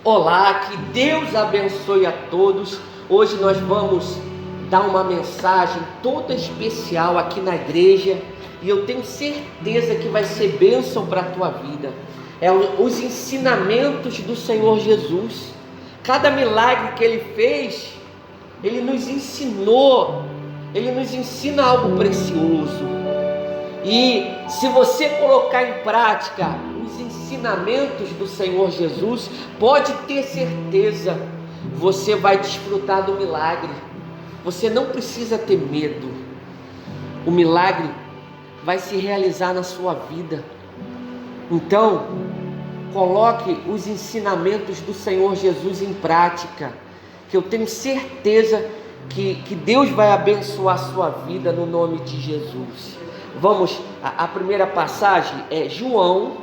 Olá, que Deus abençoe a todos. Hoje nós vamos dar uma mensagem toda especial aqui na igreja e eu tenho certeza que vai ser bênção para a tua vida. Os ensinamentos do Senhor Jesus. Cada milagre que Ele fez, Ele nos ensinou, Ele nos ensina algo precioso. E se você colocar em prática os ensinamentos do Senhor Jesus, pode ter certeza, você vai desfrutar do milagre. Você não precisa ter medo. O milagre vai se realizar na sua vida. Então, coloque os ensinamentos do Senhor Jesus em prática, que eu tenho certeza que Deus vai abençoar a sua vida no nome de Jesus. Vamos, a primeira passagem é João,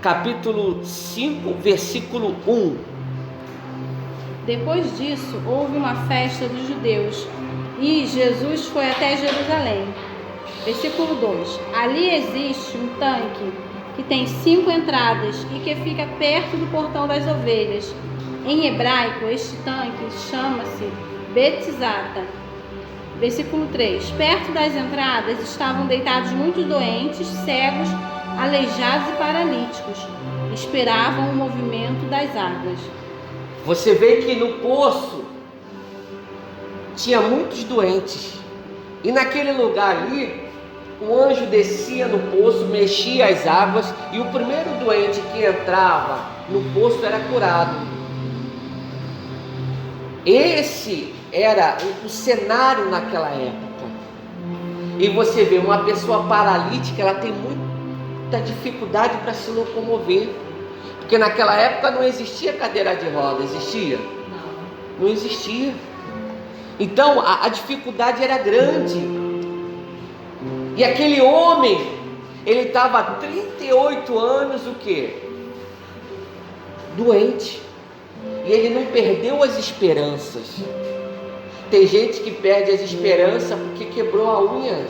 capítulo 5, versículo 1. Depois disso, houve uma festa dos judeus e Jesus foi até Jerusalém. Versículo 2. Ali existe um tanque que tem 5 entradas e que fica perto do portão das ovelhas. Em hebraico, este tanque chama-se Betzata. Versículo 3. Perto das entradas estavam deitados muitos doentes, cegos, aleijados e paralíticos. Esperavam o movimento das águas. Você vê que no poço tinha muitos doentes. E naquele lugar ali, o anjo descia no poço, mexia as águas, e o primeiro doente que entrava no poço era curado. Esse era o cenário naquela época. E você vê, uma pessoa paralítica, ela tem muita dificuldade para se locomover, porque naquela época não existia cadeira de roda. Existia? Não existia. Então a dificuldade era grande. E aquele homem, ele estava há 38 anos o quê? Doente. E ele não perdeu as esperanças. Tem gente que perde as esperanças porque quebrou a unha.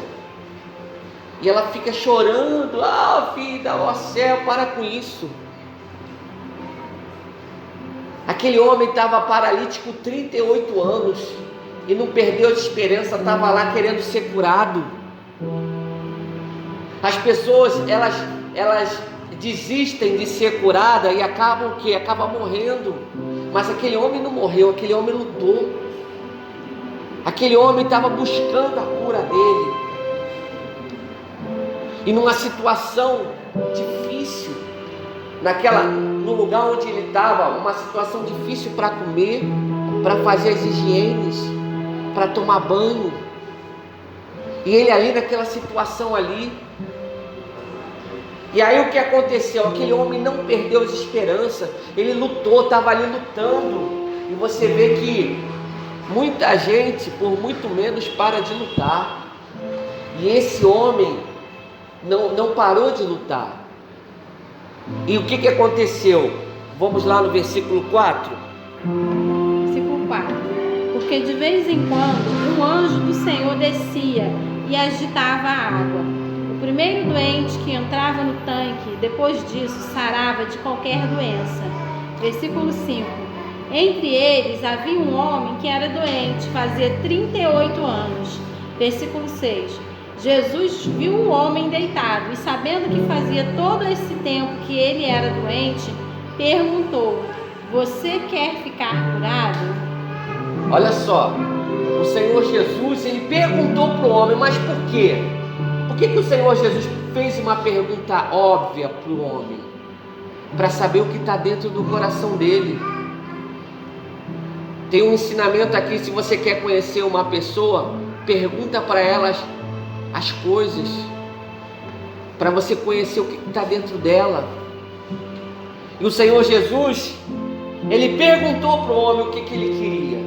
E ela fica chorando: ah, vida, ó céu, para com isso. Aquele homem estava paralítico 38 anos e não perdeu as esperanças, estava lá querendo ser curado. As pessoas, elas desistem de ser curada e acabam o quê? Acabam morrendo. Mas aquele homem não morreu, aquele homem lutou. Aquele homem estava buscando a cura dele. E numa situação difícil, no lugar onde ele estava, uma situação difícil para comer, para fazer as higienes, para tomar banho. E ele ali naquela situação ali. E aí o que aconteceu? Aquele homem não perdeu as esperanças, ele lutou, estava ali lutando. E você vê que muita gente, por muito menos, para de lutar. E esse homem não parou de lutar. E o que aconteceu? Vamos lá no versículo 4. Versículo 4. Porque de vez em quando um anjo do Senhor descia e agitava a água. O primeiro doente que entrava no tanque, depois disso, sarava de qualquer doença. Versículo 5. Entre eles havia um homem que era doente, fazia 38 anos. Versículo 6. Jesus viu o homem deitado e, sabendo que fazia todo esse tempo que ele era doente, perguntou: você quer ficar curado? Olha só, o Senhor Jesus, ele perguntou para o homem, mas por quê? Por que o Senhor Jesus fez uma pergunta óbvia para o homem? Para saber o que está dentro do coração dele. Tem um ensinamento aqui: se você quer conhecer uma pessoa, pergunta para elas as coisas, para você conhecer o que está dentro dela. E o Senhor Jesus, ele perguntou para o homem o que ele queria.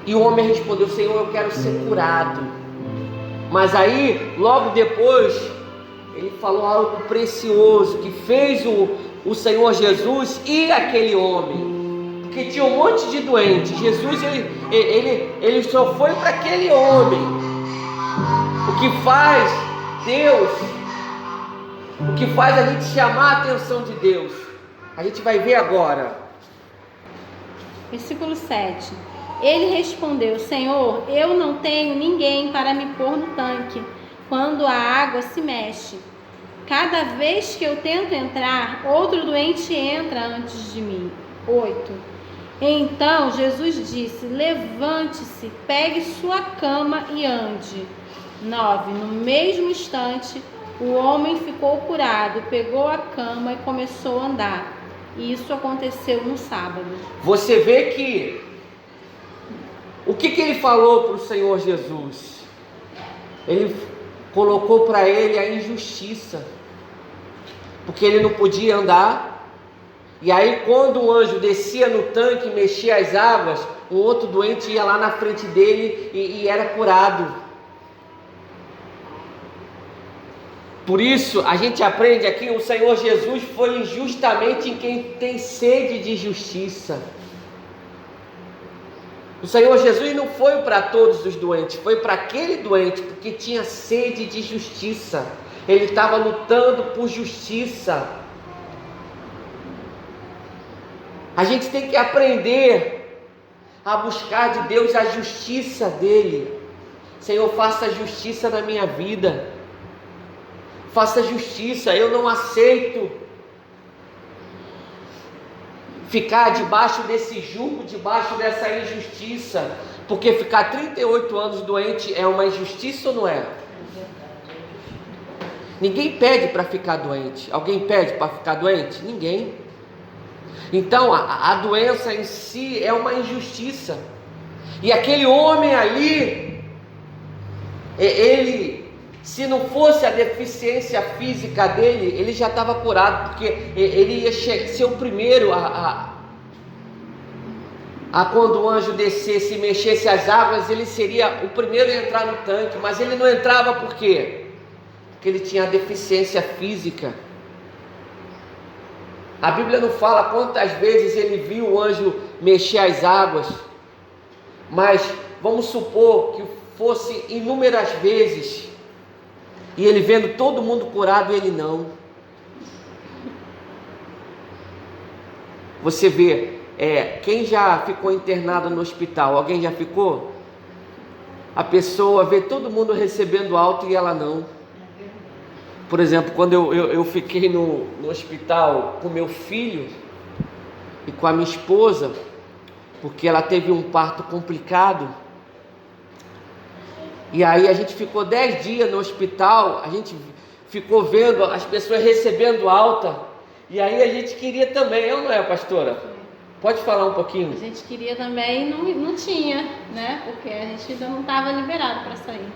E o homem respondeu: Senhor, eu quero ser curado. Mas aí, logo depois, ele falou algo precioso que fez o Senhor Jesus ir àquele homem. Porque tinha um monte de doente. Jesus, ele só foi para aquele homem. O que faz Deus o que faz a gente chamar a atenção de Deus. A gente vai ver agora. Versículo 7. Ele respondeu: Senhor, eu não tenho ninguém para me pôr no tanque quando a água se mexe. Cada vez que eu tento entrar, outro doente entra antes de mim. 8. Então Jesus disse: levante-se, pegue sua cama e ande. 9. No mesmo instante, o homem ficou curado, pegou a cama e começou a andar. E isso aconteceu no sábado. Você vê que o que ele falou para o Senhor Jesus? Ele colocou para ele a injustiça, porque ele não podia andar. E aí quando o anjo descia no tanque e mexia as águas, um outro doente ia lá na frente dele e era curado. Por isso a gente aprende aqui, o Senhor Jesus foi injustamente em quem tem sede de justiça. O Senhor Jesus não foi para todos os doentes, foi para aquele doente, porque tinha sede de justiça. Ele estava lutando por justiça. A gente tem que aprender a buscar de Deus a justiça dele. Senhor, faça justiça na minha vida. Faça justiça. Eu não aceito ficar debaixo desse jugo, debaixo dessa injustiça. Porque ficar 38 anos doente é uma injustiça ou não é? Ninguém pede para ficar doente. Alguém pede para ficar doente? Ninguém. Então a doença em si é uma injustiça. E aquele homem ali, ele, se não fosse a deficiência física dele, ele já estava curado, porque ele ia ser o primeiro a quando o anjo descesse e mexesse as águas, ele seria o primeiro a entrar no tanque. Mas ele não entrava por quê? Porque ele tinha deficiência física. A Bíblia não fala quantas vezes ele viu o anjo mexer as águas, mas vamos supor que fosse inúmeras vezes, e ele vendo todo mundo curado e ele não. Você vê, quem já ficou internado no hospital? Alguém já ficou? A pessoa vê todo mundo recebendo alta e ela não. Por exemplo, quando eu fiquei no hospital com meu filho e com a minha esposa, porque ela teve um parto complicado, e aí a gente ficou 10 dias no hospital, a gente ficou vendo as pessoas recebendo alta, e aí a gente queria também, não é, pastora? Pode falar um pouquinho? A gente queria também e não tinha, né? Porque a gente ainda não estava liberado para sair.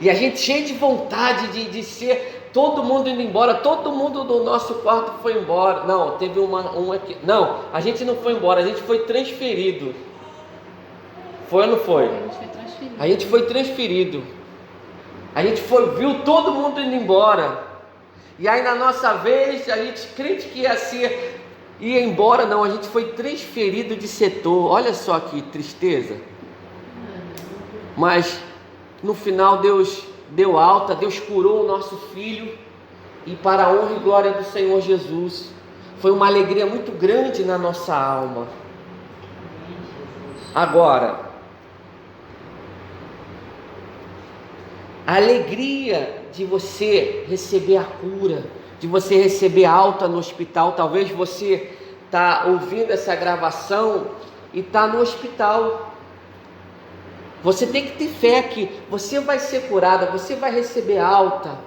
E a gente cheio de vontade de ser... Todo mundo indo embora, todo mundo do nosso quarto foi embora. Não, teve uma aqui. Não, a gente não foi embora, a gente foi transferido. Foi ou não foi? A gente foi transferido. A gente foi transferido. A gente viu todo mundo indo embora. E aí na nossa vez, a gente crente que ia embora, não, a gente foi transferido de setor. Olha só que tristeza. Mas no final Deus deu alta, Deus curou o nosso filho, e para a honra e glória do Senhor Jesus, foi uma alegria muito grande na nossa alma. Agora, a alegria de você receber a cura, de você receber alta no hospital. Talvez você está ouvindo essa gravação e está no hospital. Você tem que ter fé que você vai ser curada, você vai receber alta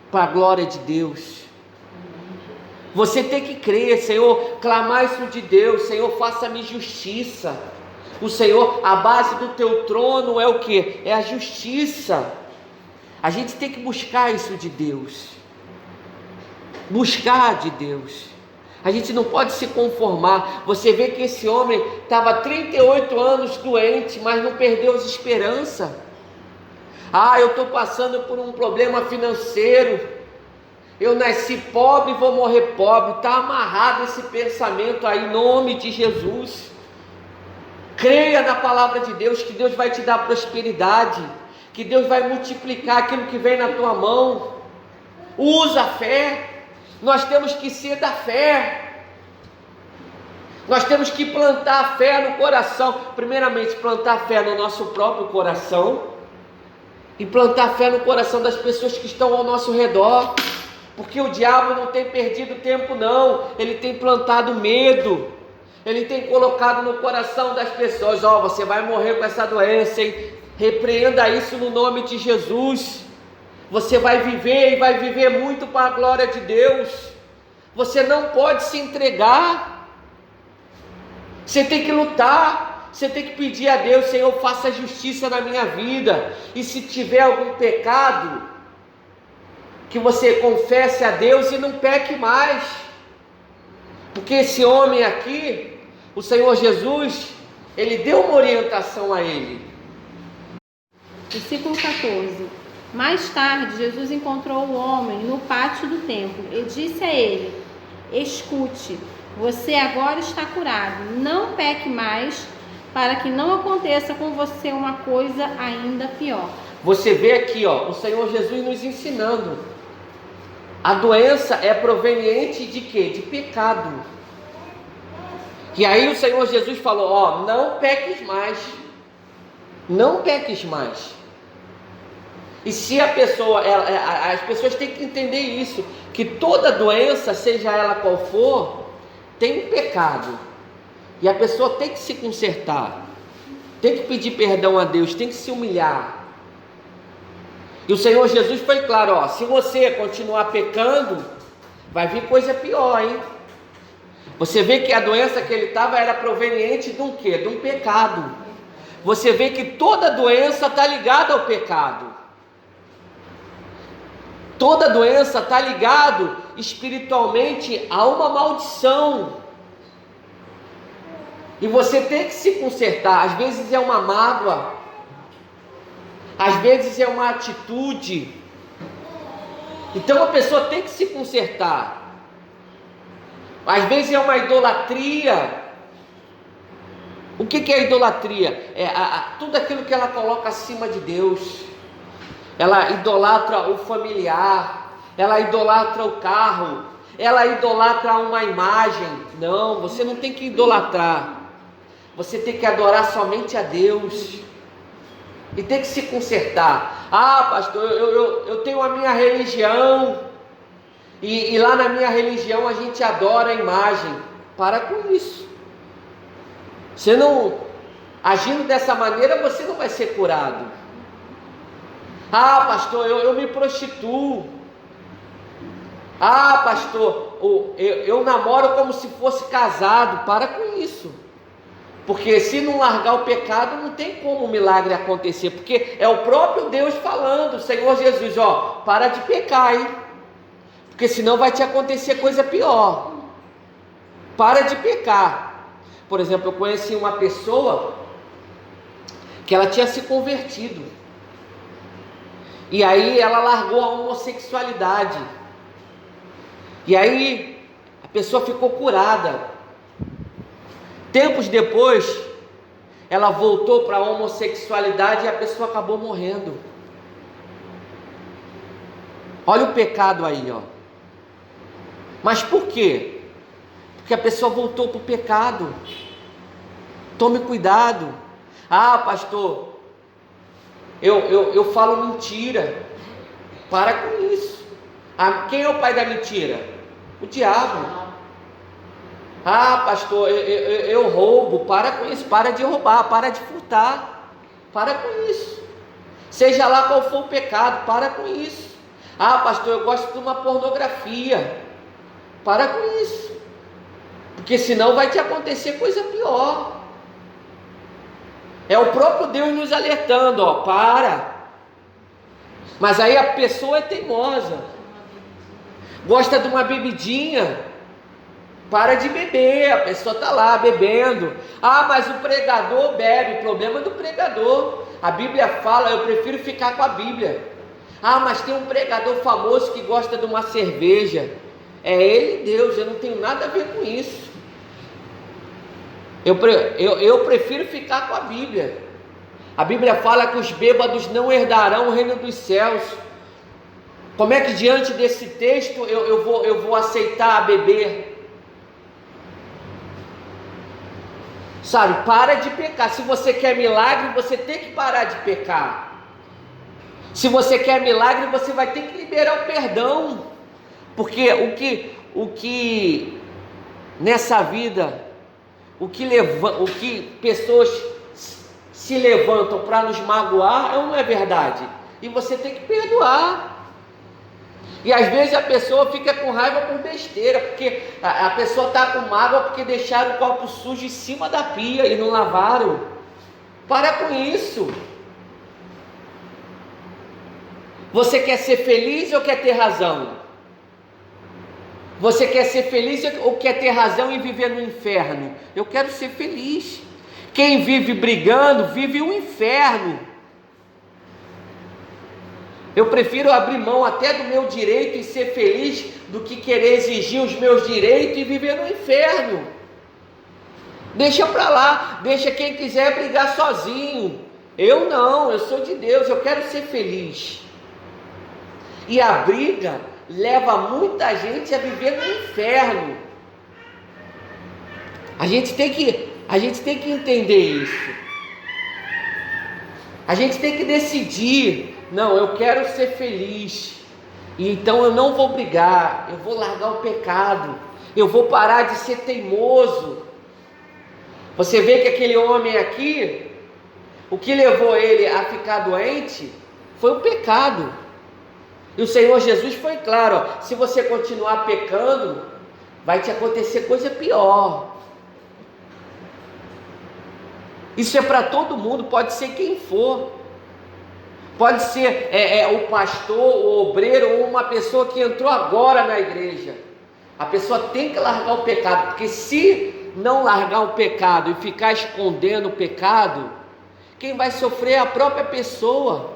para a glória de Deus. Você tem que crer, Senhor, clamar isso de Deus. Senhor, faça-me justiça. O Senhor, a base do teu trono é o que? É a justiça. A gente tem que buscar isso de Deus. Buscar de Deus. A gente não pode se conformar. Você vê que esse homem estava 38 anos doente, mas não perdeu as esperanças. Eu estou passando por um problema financeiro. Eu nasci pobre e vou morrer pobre. Está amarrado esse pensamento aí, em nome de Jesus. Creia na palavra de Deus, que Deus vai te dar prosperidade, que Deus vai multiplicar aquilo que vem na tua mão. Usa a fé. Nós temos que ser da fé. Nós temos que plantar a fé no coração. Primeiramente, plantar a fé no nosso próprio coração. E plantar a fé no coração das pessoas que estão ao nosso redor. Porque o diabo não tem perdido tempo não. Ele tem plantado medo. Ele tem colocado no coração das pessoas: você vai morrer com essa doença, hein? Repreenda isso no nome de Jesus. Você vai viver e vai viver muito para a glória de Deus. Você não pode se entregar. Você tem que lutar. Você tem que pedir a Deus: Senhor, faça justiça na minha vida. E se tiver algum pecado, que você confesse a Deus e não peque mais. Porque esse homem aqui, o Senhor Jesus, ele deu uma orientação a ele. Versículo 14. Mais tarde, Jesus encontrou o homem no pátio do templo e disse a ele: escute, você agora está curado, não peque mais, para que não aconteça com você uma coisa ainda pior. Você vê aqui, o Senhor Jesus nos ensinando. A doença é proveniente de quê? De pecado. E aí o Senhor Jesus falou: não peques mais. Não peques mais. E se a pessoa, as pessoas têm que entender isso, que toda doença, seja ela qual for, tem um pecado. E a pessoa tem que se consertar, tem que pedir perdão a Deus, tem que se humilhar. E o Senhor Jesus foi claro: se você continuar pecando, vai vir coisa pior, hein? Você vê que a doença que ele estava era proveniente de um quê? De um pecado. Você vê que toda doença está ligada ao pecado. Toda doença está ligada espiritualmente a uma maldição. E você tem que se consertar. Às vezes é uma mágoa, às vezes é uma atitude. Então a pessoa tem que se consertar. Às vezes é uma idolatria. O que é idolatria? Tudo aquilo que ela coloca acima de Deus. Ela idolatra o familiar, ela idolatra o carro, ela idolatra uma imagem. Não, você não tem que idolatrar. Você tem que adorar somente a Deus. E tem que se consertar. Pastor, eu tenho a minha religião. E lá na minha religião a gente adora a imagem. Para com isso. Você não, agindo dessa maneira, você não vai ser curado. Pastor, eu me prostituo. Pastor, eu namoro como se fosse casado. Para com isso. Porque se não largar o pecado, não tem como o milagre acontecer. Porque é o próprio Deus falando: Senhor Jesus, para de pecar, hein? Porque senão vai te acontecer coisa pior. Para de pecar. Por exemplo, eu conheci uma pessoa que ela tinha se convertido. E aí ela largou a homossexualidade. E aí a pessoa ficou curada. Tempos depois, ela voltou para a homossexualidade e a pessoa acabou morrendo. Olha o pecado aí, Mas por quê? Porque a pessoa voltou para o pecado. Tome cuidado. Pastor, eu falo mentira. Para com isso. Quem é o pai da mentira? O diabo. Pastor, eu roubo. Para com isso. Para de roubar, para de furtar. Para com isso. Seja lá qual for o pecado, para com isso. Pastor, eu gosto de uma pornografia. Para com isso. Porque senão vai te acontecer coisa pior. É o próprio Deus nos alertando, para. Mas aí a pessoa é teimosa. Gosta de uma bebidinha. Para de beber, a pessoa está lá bebendo. Mas o pregador bebe. Problema do pregador. A Bíblia fala: eu prefiro ficar com a Bíblia. Mas tem um pregador famoso que gosta de uma cerveja. É ele, Deus, eu não tenho nada a ver com isso. Eu prefiro ficar com a Bíblia. A Bíblia fala que os bêbados não herdarão o reino dos céus. Como é que diante desse texto eu vou aceitar beber? Sabe, para de pecar. Se você quer milagre, você tem que parar de pecar. Se você quer milagre, você vai ter que liberar o perdão. Porque o que nessa vida, o que pessoas se levantam para nos magoar, não é verdade. E você tem que perdoar. E às vezes a pessoa fica com raiva por besteira, porque a pessoa está com mágoa porque deixaram o copo sujo em cima da pia e não lavaram. Para com isso. Você quer ser feliz ou quer ter razão? Você quer ser feliz ou quer ter razão e viver no inferno? Eu quero ser feliz. Quem vive brigando, vive um inferno. Eu prefiro abrir mão até do meu direito e ser feliz do que querer exigir os meus direitos e viver no inferno. Deixa para lá, deixa quem quiser brigar sozinho. Eu não, eu sou de Deus, eu quero ser feliz. E a briga leva muita gente a viver no inferno. A gente tem que entender isso. A gente tem que decidir. Não, eu quero ser feliz. E então eu não vou brigar. Eu vou largar o pecado. Eu vou parar de ser teimoso. Você vê que aquele homem aqui, o que levou ele a ficar doente foi o pecado. E o Senhor Jesus foi claro, ó, se você continuar pecando, vai te acontecer coisa pior. Isso é para todo mundo, pode ser quem for. Pode ser o pastor, o obreiro ou uma pessoa que entrou agora na igreja. A pessoa tem que largar o pecado, porque se não largar o pecado e ficar escondendo o pecado, quem vai sofrer é a própria pessoa.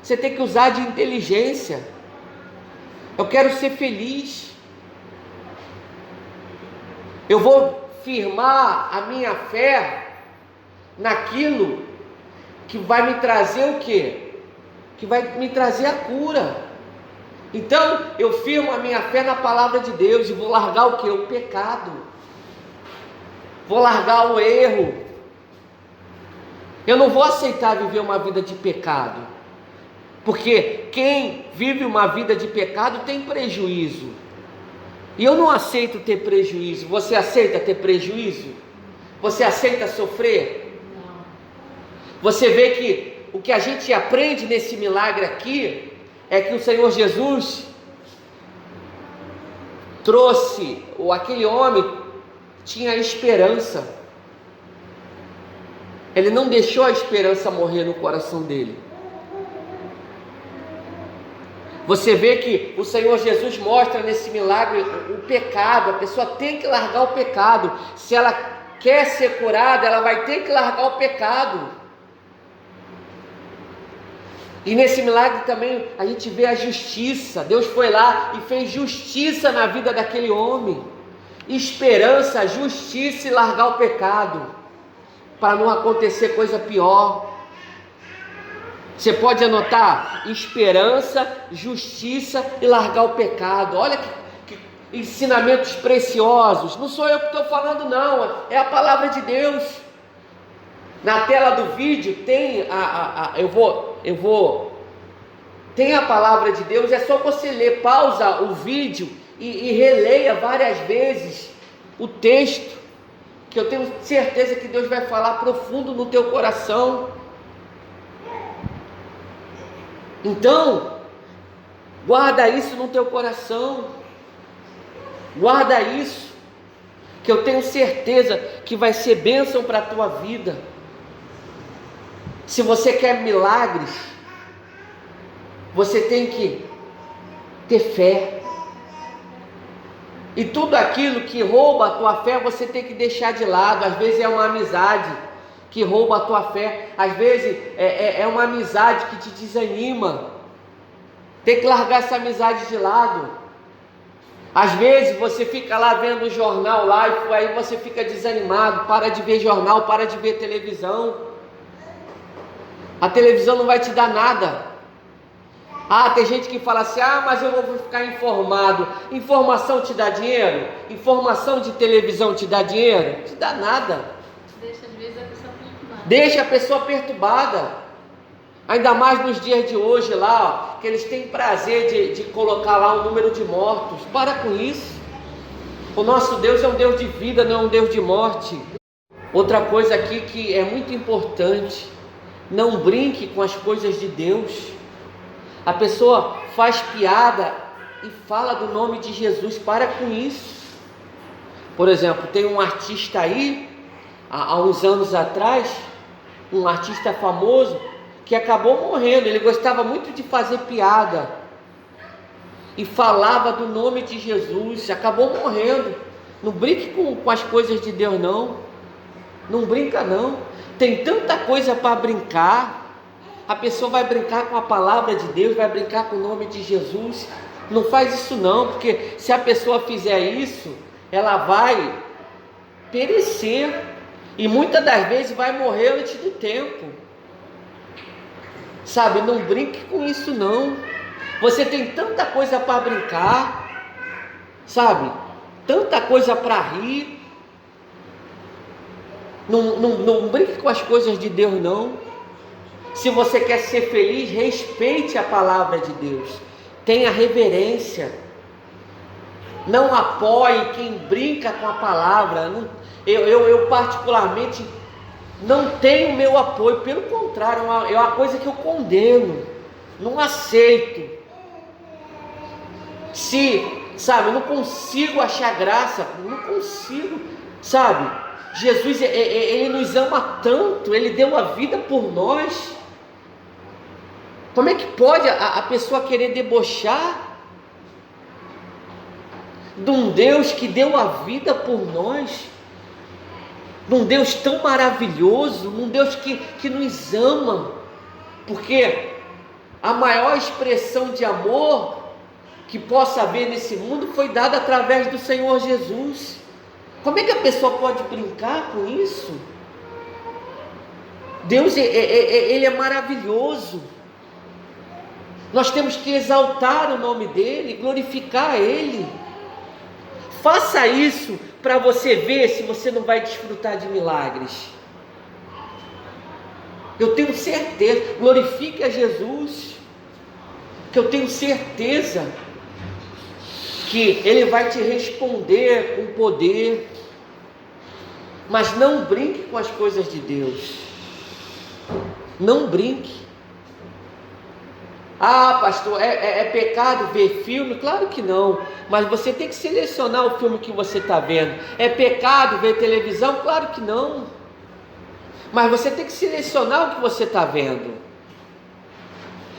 Você tem que usar de inteligência. Eu quero ser feliz. Eu vou firmar a minha fé naquilo que vai me trazer o quê? Que vai me trazer a cura. Então eu firmo a minha fé na palavra de Deus e vou largar o quê? O pecado. Vou largar o erro. Eu não vou aceitar viver uma vida de pecado, porque quem vive uma vida de pecado tem prejuízo. E eu não aceito ter prejuízo. Você aceita ter prejuízo? Você aceita sofrer? Não. Você vê que o que a gente aprende nesse milagre aqui é que o Senhor Jesus trouxe, ou aquele homem tinha esperança. Ele não deixou a esperança morrer no coração dele. Você vê que o Senhor Jesus mostra nesse milagre o pecado. A pessoa tem que largar o pecado. Se ela quer ser curada, ela vai ter que largar o pecado. E nesse milagre também a gente vê a justiça. Deus foi lá e fez justiça na vida daquele homem. Esperança, justiça e largar o pecado, para não acontecer coisa pior. Você pode anotar: esperança, justiça e largar o pecado. Olha que ensinamentos preciosos. Não sou eu que estou falando, não, é a palavra de Deus. Na tela do vídeo tem tem a palavra de Deus. É só você ler, pausa o vídeo e releia várias vezes o texto, que eu tenho certeza que Deus vai falar profundo no teu coração. Então, guarda isso no teu coração, guarda isso, que eu tenho certeza que vai ser bênção para a tua vida. Se você quer milagres, você tem que ter fé. E tudo aquilo que rouba a tua fé, você tem que deixar de lado. Às vezes é uma amizade que rouba a tua fé. Às vezes é uma amizade que te desanima. Tem que largar essa amizade de lado. Às vezes você fica lá vendo o jornal lá e aí você fica desanimado. Para de ver jornal, para de ver televisão. A televisão não vai te dar nada. Ah, tem gente que fala assim, mas eu vou ficar informado. Informação te dá dinheiro? Informação de televisão te dá dinheiro? Não te dá nada. Deixa, às vezes, a pessoa perturbada. Deixa a pessoa perturbada. Ainda mais nos dias de hoje lá, ó, que eles têm prazer de colocar lá o número de mortos. Para com isso. O nosso Deus é um Deus de vida, não é um Deus de morte. Outra coisa aqui que é muito importante: não brinque com as coisas de Deus. A pessoa faz piada e fala do nome de Jesus. Para com isso. Por exemplo, tem um artista aí, há uns anos atrás, um artista famoso, que acabou morrendo. Ele gostava muito de fazer piada e falava do nome de Jesus, acabou morrendo. Não brinque com as coisas de Deus, não. Não brinca, não. Tem tanta coisa para brincar. A pessoa vai brincar com a palavra de Deus, vai brincar com o nome de Jesus. Não faz isso não, porque se a pessoa fizer isso, ela vai perecer. E muitas das vezes vai morrer antes do tempo. Sabe, não brinque com isso não. Você tem tanta coisa para brincar, sabe? Tanta coisa para rir. Não brinque com as coisas de Deus não. Se você quer ser feliz, respeite a palavra de Deus. Tenha reverência. Não apoie quem brinca com a palavra. Eu particularmente não tenho meu apoio. Pelo contrário, é uma coisa que eu condeno. Não aceito. Sabe, eu não consigo achar graça. Não consigo, sabe? Jesus, Ele nos ama tanto. Ele deu a vida por nós. Como é que pode a pessoa querer debochar de um Deus que deu a vida por nós? De um Deus tão maravilhoso, um Deus que nos ama. Porque a maior expressão de amor que possa haver nesse mundo foi dada através do Senhor Jesus. Como é que a pessoa pode brincar com isso? Deus, Ele é maravilhoso. Nós temos que exaltar o nome dEle, glorificar Ele. Faça isso para você ver se você não vai desfrutar de milagres. Eu tenho certeza, glorifique a Jesus, que eu tenho certeza que Ele vai te responder com poder. Mas não brinque com as coisas de Deus. Não brinque. Pastor, é pecado ver filme? Claro que não, mas você tem que selecionar o filme que você está vendo. É pecado ver televisão? Claro que não, mas você tem que selecionar o que você está vendo.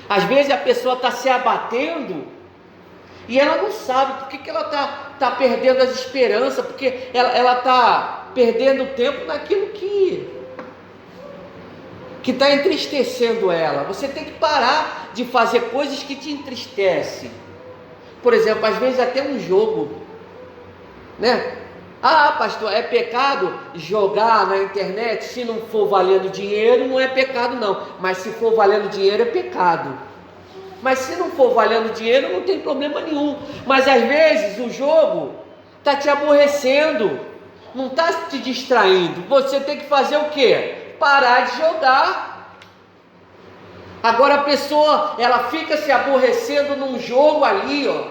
Às vezes a pessoa está se abatendo e ela não sabe por que ela está perdendo as esperanças, porque ela está perdendo tempo naquilo que está entristecendo ela. Você tem que parar de fazer coisas que te entristecem. Por exemplo, às vezes até um jogo, né? Pastor, é pecado jogar na internet? Se não for valendo dinheiro, não é pecado não. Mas se for valendo dinheiro, é pecado. Mas se não for valendo dinheiro, não tem problema nenhum. Mas às vezes o jogo está te aborrecendo, não está te distraindo. Você tem que fazer o quê? Parar de jogar. Agora a pessoa, ela fica se aborrecendo num jogo ali, ó.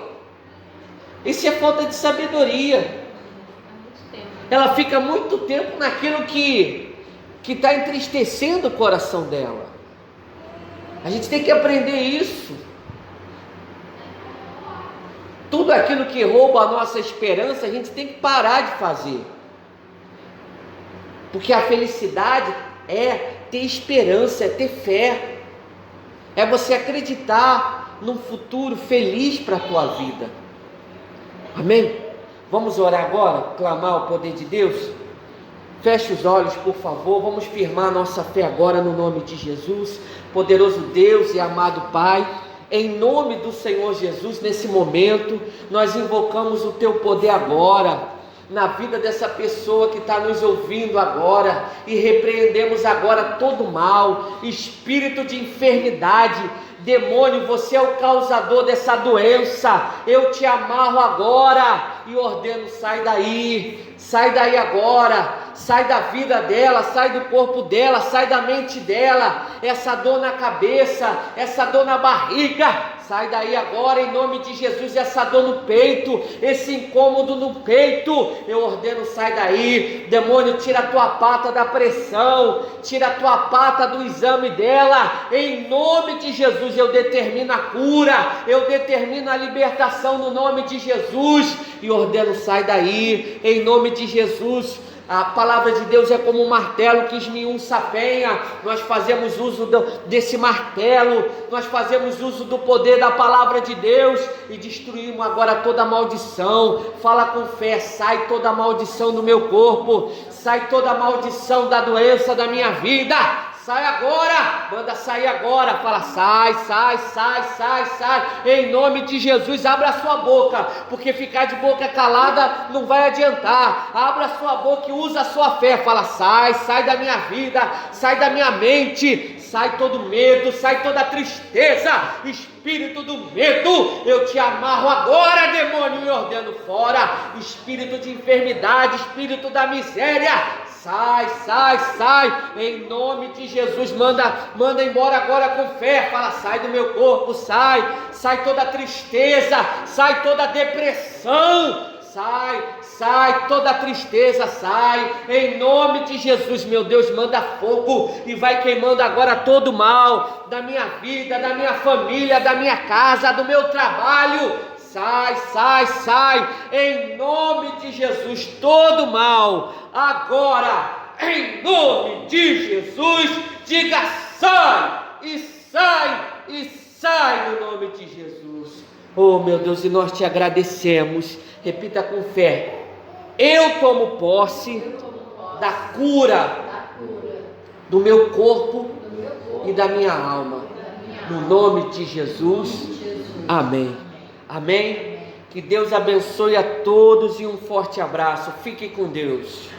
Isso é falta de sabedoria. Ela fica muito tempo naquilo que está entristecendo o coração dela. A gente tem que aprender isso. Tudo aquilo que rouba a nossa esperança, a gente tem que parar de fazer. Porque a felicidade é ter esperança, é ter fé, é você acreditar num futuro feliz para a tua vida. Amém? Vamos orar agora, clamar o poder de Deus? Feche os olhos, por favor. Vamos firmar nossa fé agora no nome de Jesus. Poderoso Deus e amado Pai, em nome do Senhor Jesus, nesse momento, nós invocamos o Teu poder agora. na vida dessa pessoa que está nos ouvindo agora, e repreendemos agora todo mal, espírito de enfermidade. Demônio, você é o causador dessa doença, eu te amarro agora e ordeno: sai daí agora, sai da vida dela, sai do corpo dela, sai da mente dela, essa dor na cabeça, essa dor na barriga, sai daí agora em nome de Jesus. Essa dor no peito, esse incômodo no peito, eu ordeno: sai daí. Demônio, tira a tua pata da pressão, tira a tua pata do exame dela, em nome de Jesus. Eu determino a cura, eu determino a libertação no nome de Jesus, e ordeno: sai daí, em nome de Jesus. A palavra de Deus é como um martelo que esmiuça a penha. Nós fazemos uso desse martelo, nós fazemos uso do poder da palavra de Deus e destruímos agora toda maldição. Fala com fé: sai toda maldição do meu corpo, sai toda maldição da doença da minha vida. Sai agora, manda sair agora. Fala: sai, em nome de Jesus. Abra a sua boca, porque ficar de boca calada não vai adiantar. Abra a sua boca e usa a sua fé. Fala: sai da minha vida, sai da minha mente, sai todo medo, sai toda tristeza, espírito do medo, eu te amarro agora, demônio, e ordeno: fora, espírito de enfermidade, espírito da miséria. Sai, em nome de Jesus. Manda embora agora com fé. Fala: sai do meu corpo, sai toda tristeza, sai toda depressão, sai toda tristeza, sai, em nome de Jesus. Meu Deus, manda fogo e vai queimando agora todo mal da minha vida, da minha família, da minha casa, do meu trabalho. Sai, em nome de Jesus, todo mal, agora, em nome de Jesus, diga: sai no nome de Jesus. Oh meu Deus, e nós te agradecemos. Repita com fé: eu tomo posse da cura do meu corpo e da minha alma, no nome de Jesus, amém. Amém? Que Deus abençoe a todos e um forte abraço. Fique com Deus.